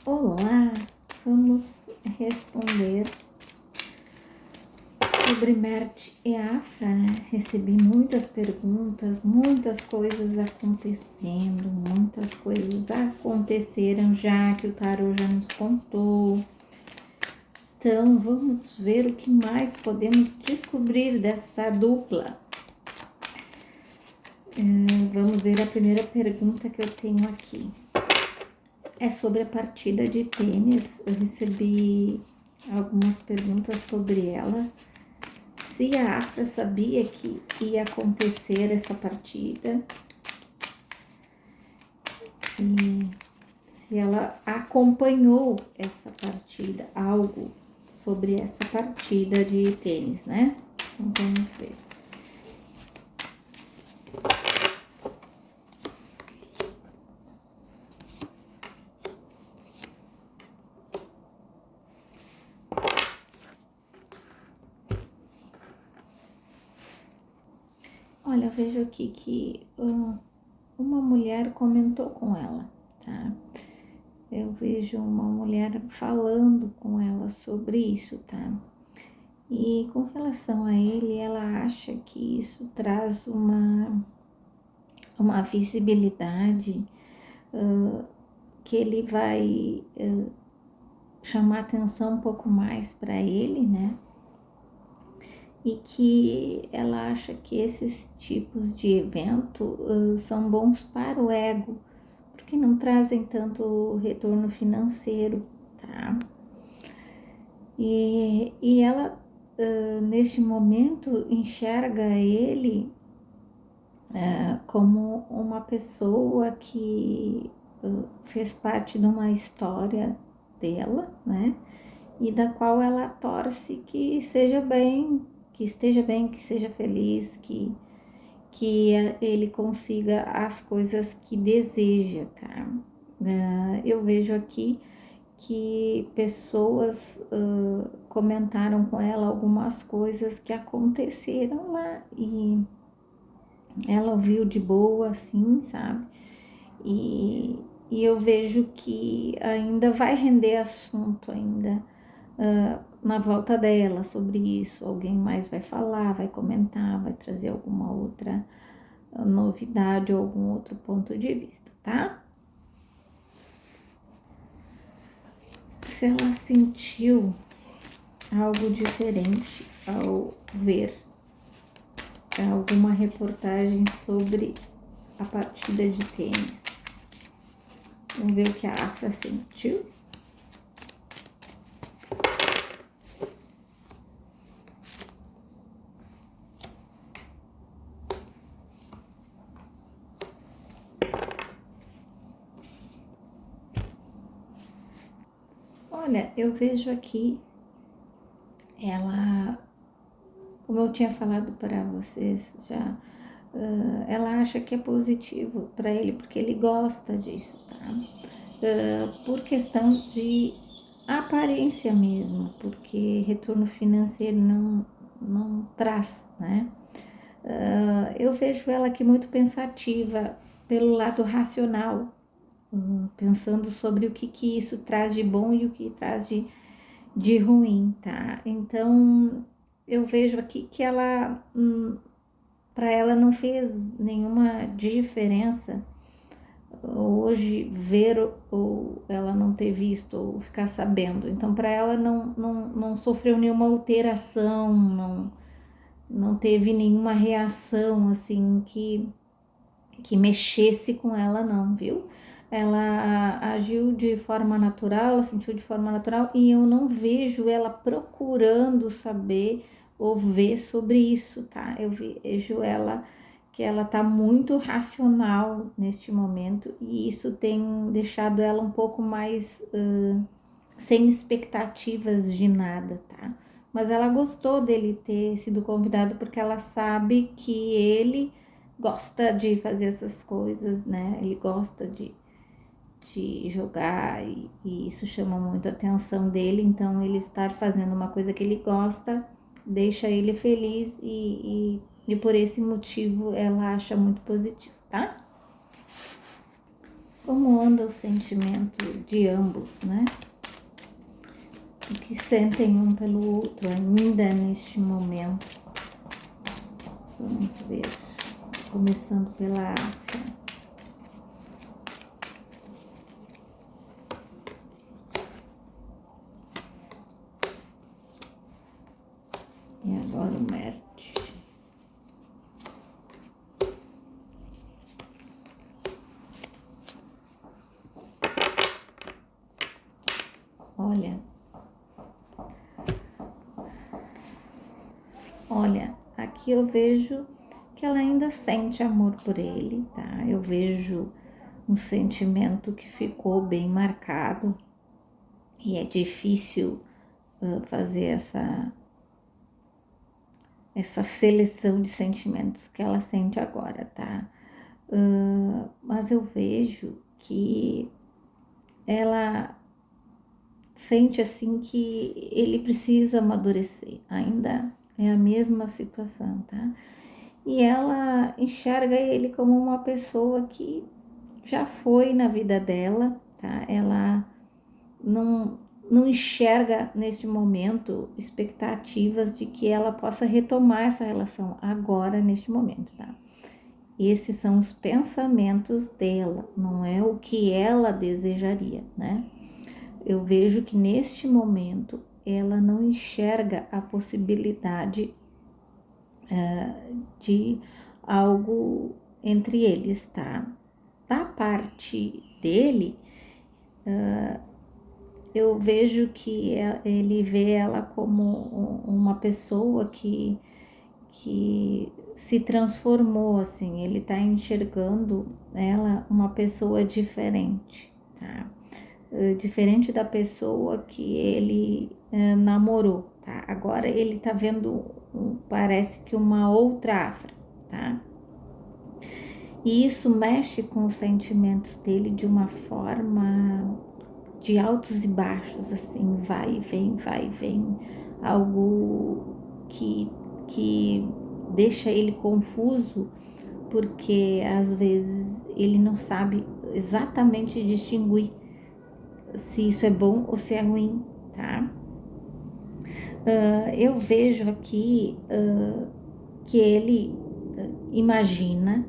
Olá, vamos responder sobre Mert e Afra, né? Recebi muitas perguntas, muitas coisas acontecendo, muitas coisas aconteceram já que o tarô já nos contou. Então, vamos ver o que mais podemos descobrir dessa dupla. Vamos ver a primeira pergunta que eu tenho aqui. É sobre a partida de tênis. Eu recebi algumas perguntas sobre ela. Se a Afra sabia que ia acontecer essa partida, e se ela acompanhou essa partida, algo sobre essa partida de tênis, né? Então vamos ver. Olha, eu vejo aqui que uma mulher comentou com ela, tá? Eu vejo uma mulher falando com ela sobre isso, tá? E com relação a ele, ela acha que isso traz uma visibilidade, que ele vai chamar atenção um pouco mais para ele, né? E que ela acha que esses tipos de evento são bons para o ego, porque não trazem tanto retorno financeiro, tá? E ela, neste momento, enxerga ele como uma pessoa que fez parte de uma história dela, né? E da qual ela torce que seja bem, que esteja bem, que seja feliz, que ele consiga as coisas que deseja, tá? Eu vejo aqui que pessoas comentaram com ela algumas coisas que aconteceram lá e ela ouviu de boa, assim, sabe? E eu vejo que ainda vai render assunto ainda na volta dela sobre isso. Alguém mais vai falar, vai comentar, vai trazer alguma outra novidade ou algum outro ponto de vista, tá? Se ela sentiu algo diferente ao ver alguma reportagem sobre a partida de tênis. Vamos ver o que a Afra sentiu. Olha, eu vejo aqui ela, como eu tinha falado para vocês já, ela acha que é positivo para ele, porque ele gosta disso, tá? Por questão de aparência mesmo, porque retorno financeiro não traz, né? Eu vejo ela aqui muito pensativa pelo lado racional, pensando sobre o que isso traz de bom e o que traz de ruim, tá? Então, eu vejo aqui que ela, para ela não fez nenhuma diferença hoje ver ou ela não ter visto ou ficar sabendo. Então, para ela não sofreu nenhuma alteração, não teve nenhuma reação assim que mexesse com ela, não, viu? Ela agiu de forma natural, ela sentiu de forma natural e eu não vejo ela procurando saber ou ver sobre isso, tá? Eu vejo ela que ela tá muito racional neste momento e isso tem deixado ela um pouco mais sem expectativas de nada, tá? Mas ela gostou dele ter sido convidado porque ela sabe que ele gosta de fazer essas coisas, né? Ele gosta de jogar e isso chama muito a atenção dele, então ele estar fazendo uma coisa que ele gosta deixa ele feliz e por esse motivo ela acha muito positivo, tá? como anda o sentimento de ambos, né? O que sentem um pelo outro ainda neste momento. Vamos ver, começando pela África. E agora o Merte. Olha, aqui eu vejo que ela ainda sente amor por ele, tá? Eu vejo um sentimento que ficou bem marcado e é difícil fazer essa seleção de sentimentos que ela sente agora, tá? Mas eu vejo que ela sente assim que ele precisa amadurecer, ainda é a mesma situação, tá? E ela enxerga ele como uma pessoa que já foi na vida dela, tá? Ela não enxerga neste momento expectativas de que ela possa retomar essa relação agora, neste momento, tá? Esses são os pensamentos dela, não é o que ela desejaria, né? Eu vejo que neste momento ela não enxerga a possibilidade de algo entre eles, tá? Da parte dele, eu vejo que ele vê ela como uma pessoa que se transformou, assim, ele tá enxergando ela uma pessoa diferente, tá? Diferente da pessoa que ele namorou, tá? Agora ele tá vendo, parece que uma outra África, tá? E isso mexe com os sentimentos dele de uma forma de altos e baixos, assim, vai e vem, algo que deixa ele confuso, porque às vezes ele não sabe exatamente distinguir se isso é bom ou se é ruim, tá? Eu vejo aqui que ele imagina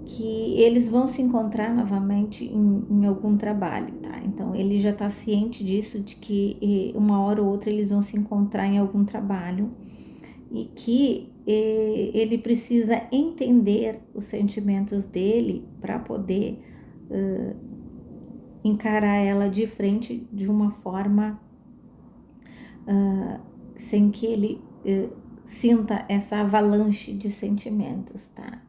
que eles vão se encontrar novamente em algum trabalho, tá? Então ele já tá ciente disso, de que uma hora ou outra eles vão se encontrar em algum trabalho e que ele precisa entender os sentimentos dele para poder encarar ela de frente de uma forma sem que ele sinta essa avalanche de sentimentos, tá?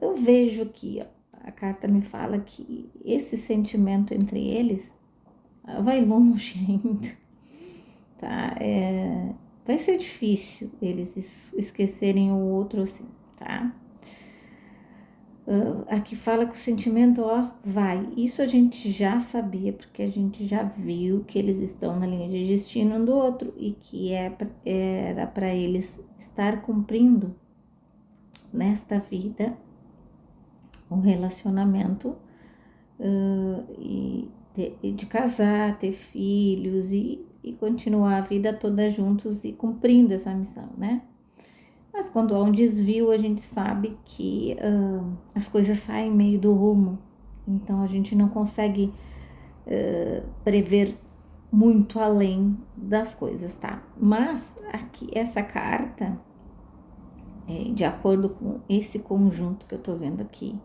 Eu vejo aqui, ó, a carta me fala que esse sentimento entre eles vai longe ainda, tá? Vai ser difícil eles esquecerem o outro assim, tá? Aqui fala que o sentimento, ó, vai. Isso a gente já sabia, porque a gente já viu que eles estão na linha de destino um do outro e que era para eles estar cumprindo nesta vida um relacionamento e de casar, ter filhos e continuar a vida toda juntos e cumprindo essa missão, né? Mas quando há um desvio, a gente sabe que as coisas saem meio do rumo, então a gente não consegue prever muito além das coisas, tá? Mas aqui, essa carta, de acordo com esse conjunto que eu tô vendo aqui,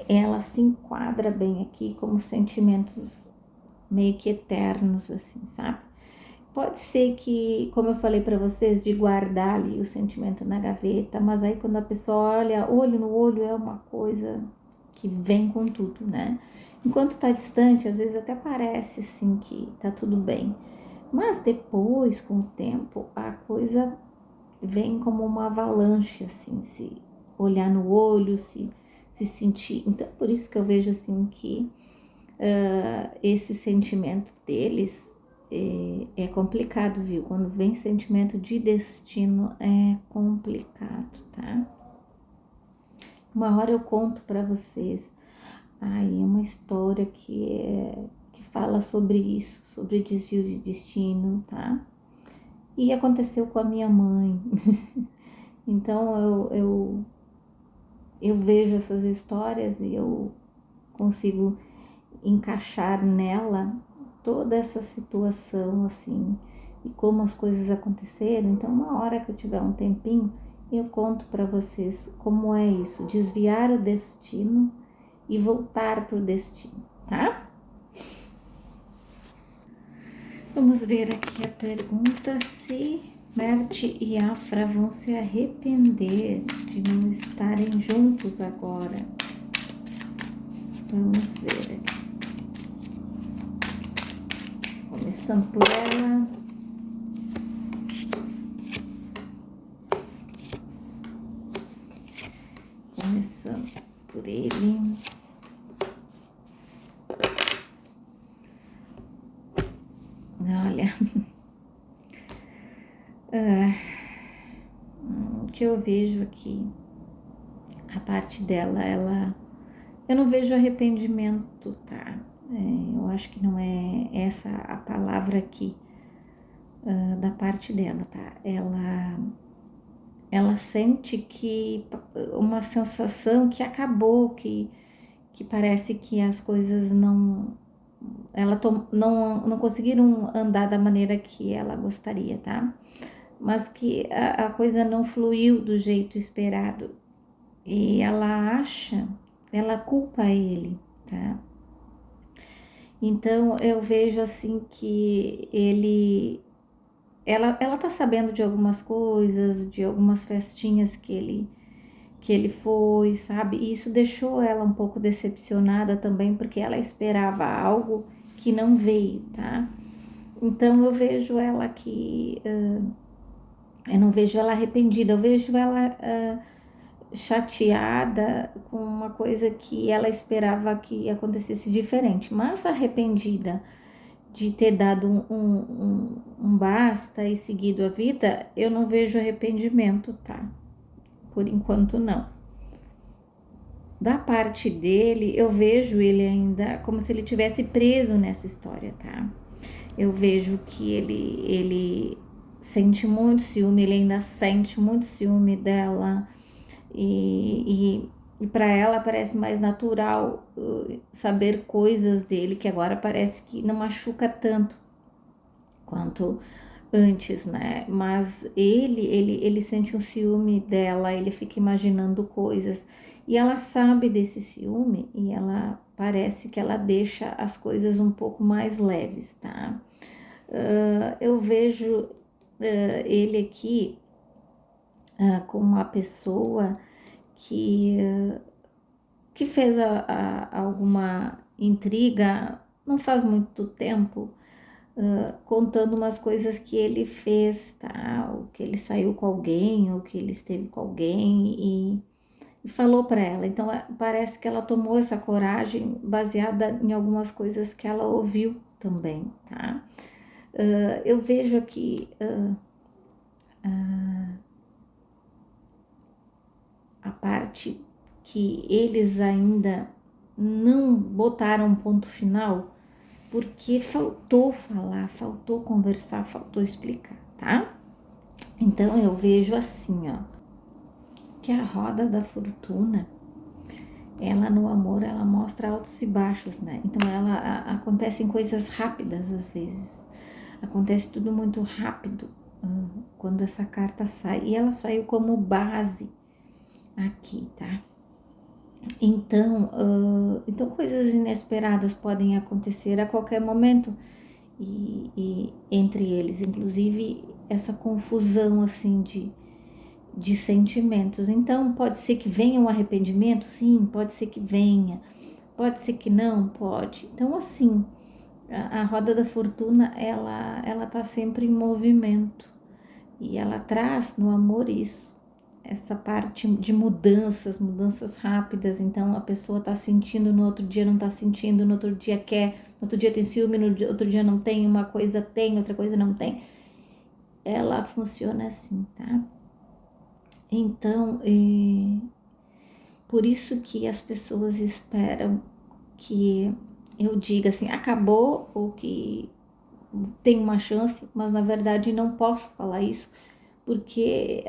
ela se enquadra bem aqui como sentimentos meio que eternos, assim, sabe? Pode ser que, como eu falei para vocês, de guardar ali o sentimento na gaveta, mas aí quando a pessoa olha olho no olho é uma coisa que vem com tudo, né? Enquanto tá distante, às vezes até parece assim que tá tudo bem, mas depois, com o tempo, a coisa vem como uma avalanche, assim, se olhar no olho, se sentir. Então, por isso que eu vejo assim que esse sentimento deles é complicado, viu? Quando vem sentimento de destino é complicado, tá? Uma hora eu conto para vocês Aí é uma história que fala sobre isso, sobre desvio de destino, tá? E aconteceu com a minha mãe. Então eu vejo essas histórias e eu consigo encaixar nela toda essa situação, assim, e como as coisas aconteceram. Então, uma hora que eu tiver um tempinho, eu conto para vocês como é isso, desviar o destino e voltar para o destino, tá? Vamos ver aqui a pergunta se Mert e Afra vão se arrepender de não estarem juntos agora. Vamos ver aqui. Começando por ela. Começando por ele. Olha, o que eu vejo aqui, a parte dela, eu não vejo arrependimento, tá? Eu acho que não é essa a palavra aqui da parte dela, tá? Ela sente que uma sensação que acabou, que parece que as coisas não conseguiram andar da maneira que ela gostaria, tá? Mas que a coisa não fluiu do jeito esperado. E ela culpa ele, tá? Então eu vejo assim que ela tá sabendo de algumas coisas, de algumas festinhas que ele foi, sabe? E isso deixou ela um pouco decepcionada também, porque ela esperava algo que não veio, tá? Então eu vejo ela aqui, eu não vejo ela arrependida, eu vejo ela chateada com uma coisa que ela esperava que acontecesse diferente, mas arrependida de ter dado um basta e seguido a vida, eu não vejo arrependimento, tá? Por enquanto não. Da parte dele, eu vejo ele ainda como se ele tivesse preso nessa história, tá? Eu vejo que ele sente muito ciúme, ele ainda sente muito ciúme dela e para ela parece mais natural saber coisas dele que agora parece que não machuca tanto quanto antes, né? Mas ele sente um ciúme dela, ele fica imaginando coisas e ela sabe desse ciúme e ela parece que ela deixa as coisas um pouco mais leves, tá? Eu vejo ele aqui como uma pessoa que, que fez alguma intriga não faz muito tempo, contando umas coisas que ele fez, tá? Ou que ele saiu com alguém, ou que ele esteve com alguém e falou para ela. Então parece que ela tomou essa coragem baseada em algumas coisas que ela ouviu também, tá? Eu vejo aqui a parte que eles ainda não botaram um ponto final, porque faltou falar, faltou conversar, faltou explicar, tá? Então eu vejo assim, ó, que a roda da fortuna, ela no amor, ela mostra altos e baixos, né? Então acontecem coisas rápidas às vezes, acontece tudo muito rápido quando essa carta sai, e ela saiu como base aqui, tá? Então coisas inesperadas podem acontecer a qualquer momento e entre eles, inclusive essa confusão assim de sentimentos. Então pode ser que venha um arrependimento, sim, pode ser que venha, pode ser que não, pode. Então assim, a roda da fortuna ela tá sempre em movimento e ela traz no amor isso, essa parte de mudanças rápidas. Então a pessoa tá sentindo, no outro dia não tá sentindo, no outro dia quer, no outro dia tem ciúme, no outro dia não tem, uma coisa tem, outra coisa não tem. Ela funciona assim, tá? Então, por isso que as pessoas esperam que eu diga assim, acabou, ou que tem uma chance, mas na verdade não posso falar isso, porque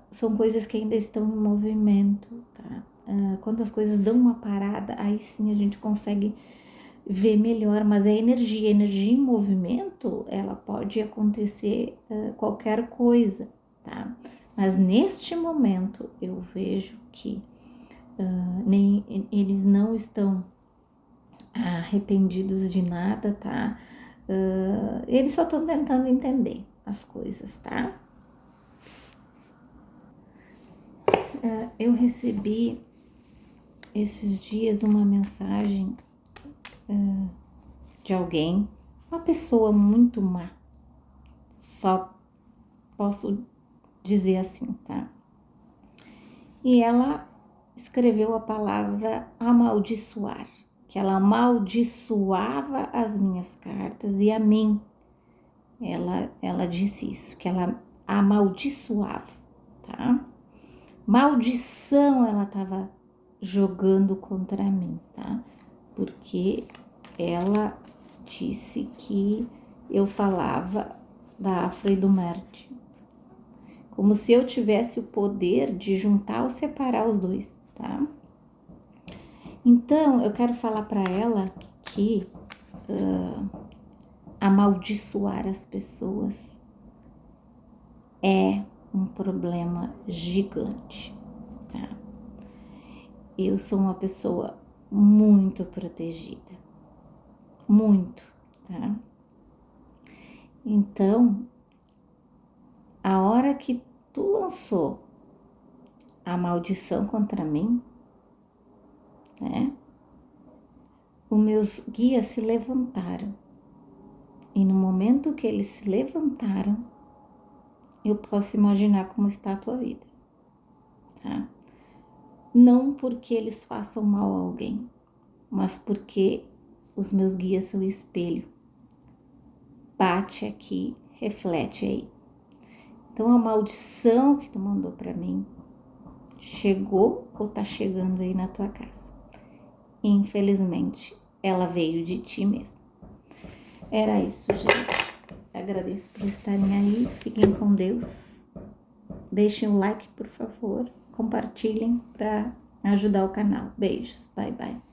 são coisas que ainda estão em movimento, tá? Quando as coisas dão uma parada, aí sim a gente consegue ver melhor, mas a energia em movimento, ela pode acontecer qualquer coisa, tá? Mas neste momento eu vejo que nem eles não estão arrependidos de nada, tá? Eles só estão tentando entender as coisas, tá? Eu recebi esses dias uma mensagem de alguém, uma pessoa muito má, só posso dizer assim, tá? E ela escreveu a palavra amaldiçoar, que ela amaldiçoava as minhas cartas e a mim. Ela disse isso, que ela amaldiçoava, tá? Maldição ela estava jogando contra mim, tá? Porque ela disse que eu falava da Afra e do Marte, como se eu tivesse o poder de juntar ou separar os dois, tá? Então, eu quero falar para ela que amaldiçoar as pessoas é um problema gigante, tá? Eu sou uma pessoa muito protegida, muito, tá? Então, a hora que tu lançou a maldição contra mim, né? Os meus guias se levantaram. E no momento que eles se levantaram, eu posso imaginar como está a tua vida, tá? Não porque eles façam mal a alguém, mas porque os meus guias são espelho. Bate aqui, reflete aí. Então a maldição que tu mandou para mim chegou ou tá chegando aí na tua casa. Infelizmente, ela veio de ti mesmo. Era isso, gente. Agradeço por estarem aí. Fiquem com Deus. Deixem o like, por favor. Compartilhem para ajudar o canal. Beijos. Bye, bye.